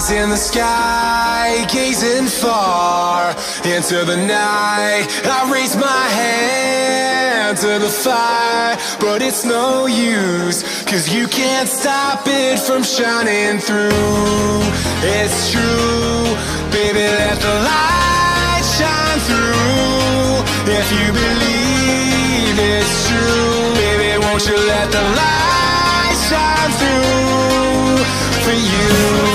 in the sky, gazing far into the night. I raise my hand to the fire, but it's no use, 'cause you can't stop it from shining through. It's true, baby, let the light shine through. If you believe it's true, baby, won't you let the light shine through for you?